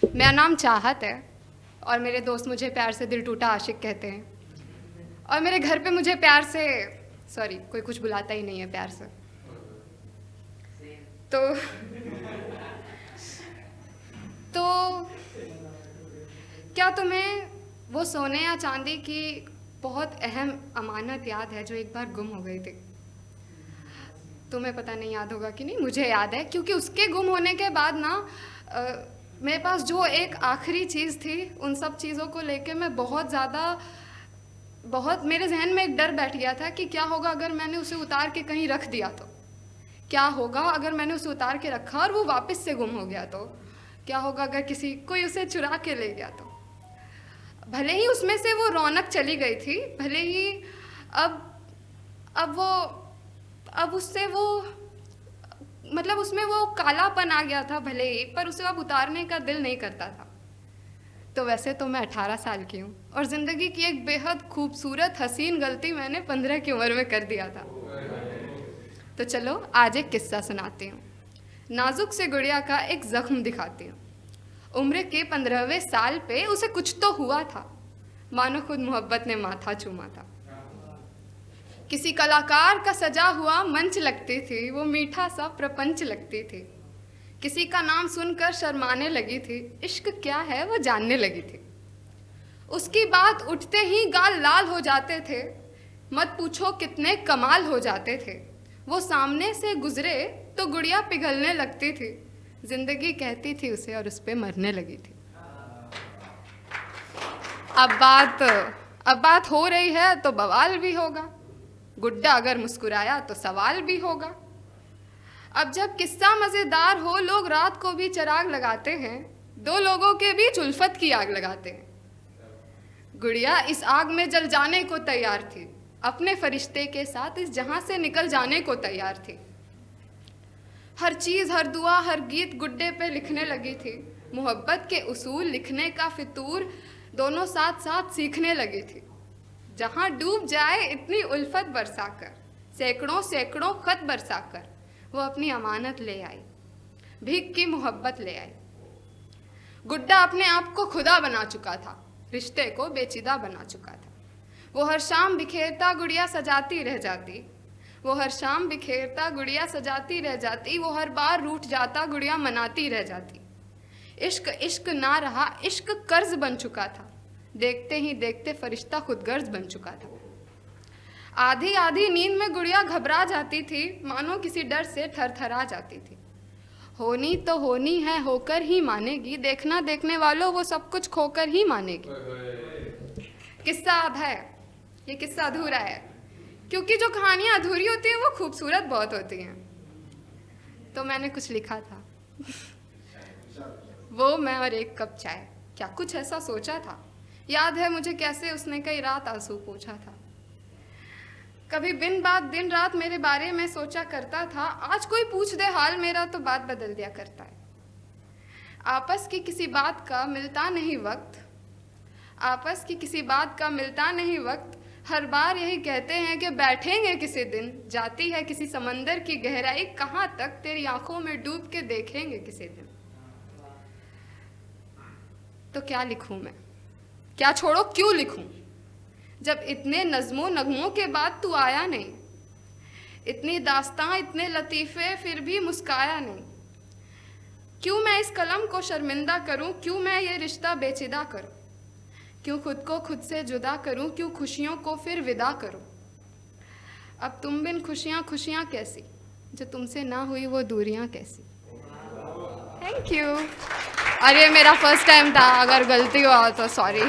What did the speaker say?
मेरा नाम चाहत है और मेरे दोस्त मुझे प्यार से दिल टूटा आशिक कहते हैं। और मेरे घर पे मुझे प्यार से कोई कुछ बुलाता ही नहीं है प्यार से। तो क्या तुम्हें वो सोने या चांदी की बहुत अहम अमानत याद है जो एक बार गुम हो गई थी? तुम्हें पता नहीं याद होगा कि नहीं, मुझे याद है, क्योंकि उसके गुम होने के बाद ना मेरे पास जो एक आखिरी चीज़ थी, उन सब चीज़ों को लेके मैं बहुत मेरे जहन में एक डर बैठ गया था कि क्या होगा अगर मैंने उसे उतार के कहीं रख दिया तो, क्या होगा अगर मैंने उसे उतार के रखा और वो वापस से गुम हो गया तो, क्या होगा अगर कोई उसे चुरा के ले गया तो। भले ही उसमें से वो रौनक चली गई थी, भले ही अब उससे वो मतलब उसमें वो कालापन आ गया था भले ही, पर उसे अब उतारने का दिल नहीं करता था। तो वैसे तो मैं 18 साल की हूँ और ज़िंदगी की एक बेहद खूबसूरत हसीन गलती मैंने 15 की उम्र में कर दिया था। तो चलो आज एक किस्सा सुनाती हूँ। नाजुक से गुड़िया का एक ज़ख्म दिखाती हूँ। उम्र के 15वें साल पे उसे कुछ तो हुआ था, मानो खुद मोहब्बत ने माथा चूमा था। किसी कलाकार का सजा हुआ मंच लगती थी, वो मीठा सा प्रपंच लगती थी। किसी का नाम सुनकर शर्माने लगी थी, इश्क क्या है वो जानने लगी थी। उसकी बात उठते ही गाल लाल हो जाते थे, मत पूछो कितने कमाल हो जाते थे। वो सामने से गुजरे तो गुड़िया पिघलने लगती थी, जिंदगी कहती थी उसे और उस पे मरने लगी थी। अब बात हो रही है तो बवाल भी होगा, गुड्डा अगर मुस्कुराया तो सवाल भी होगा। अब जब किस्सा मज़ेदार हो, लोग रात को भी चिराग लगाते हैं, दो लोगों के बीच उल्फत की आग लगाते हैं। गुड़िया इस आग में जल जाने को तैयार थी, अपने फरिश्ते के साथ इस जहां से निकल जाने को तैयार थी। हर चीज़, हर दुआ, हर गीत गुड्डे पे लिखने लगी थी। मोहब्बत के उसूल, लिखने का फितूर दोनों साथ साथ सीखने लगी थी। जहाँ डूब जाए इतनी उल्फत बरसाकर, सैकड़ों सैकड़ों खत बरसाकर वो अपनी अमानत ले आई, भीख की मोहब्बत ले आई। गुड्डा अपने आप को खुदा बना चुका था, रिश्ते को बेचिदा बना चुका था। वो हर शाम बिखेरता, गुड़िया सजाती रह जाती। वो हर शाम बिखेरता, गुड़िया सजाती रह जाती। वो हर बार रूठ जाता, गुड़िया मनाती रह जाती। इश्क इश्क ना रहा, इश्क कर्ज बन चुका था। देखते ही देखते फरिश्ता खुदगर्ज बन चुका था। आधी आधी नींद में गुड़िया घबरा जाती थी, मानो किसी डर से थरथरा जाती थी। होनी तो होनी है, होकर ही मानेगी, देखना देखने वालों वो सब कुछ खोकर ही मानेगी। किस्सा आधा है, ये किस्सा अधूरा है, क्योंकि जो कहानियाँ अधूरी होती हैं वो खूबसूरत बहुत होती हैं। तो मैंने कुछ लिखा था वो मैं और एक कप चाय, क्या कुछ ऐसा सोचा था। याद है मुझे कैसे उसने कई रात आंसू पोंछा था। कभी दिन रात मेरे बारे में सोचा करता था, आज कोई पूछ दे हाल मेरा तो बात बदल दिया करता है। आपस की किसी बात का मिलता नहीं वक्त, आपस की किसी बात का मिलता नहीं वक्त। हर बार यही कहते हैं कि बैठेंगे किसी दिन, जाती है किसी समंदर की गहराई, कहाँ तक तेरी आंखों में डूब के देखेंगे किसी दिन। तो क्या लिखूं मैं, क्या छोड़ो क्यों लिखूं, जब इतने नज़्मों नगमों के बाद तू आया नहीं। इतनी दास्तां, इतने लतीफ़े, फिर भी मुस्काया नहीं। क्यों मैं इस कलम को शर्मिंदा करूं, क्यों मैं ये रिश्ता बेचिदा करूं, क्यों खुद को खुद से जुदा करूं, क्यों खुशियों को फिर विदा करूं। अब तुम बिन खुशियाँ खुशियाँ कैसी, जो तुमसे ना हुई वो दूरियां कैसी। Thank you. और ये मेरा फर्स्ट टाइम था, अगर गलती हुआ तो सॉरी।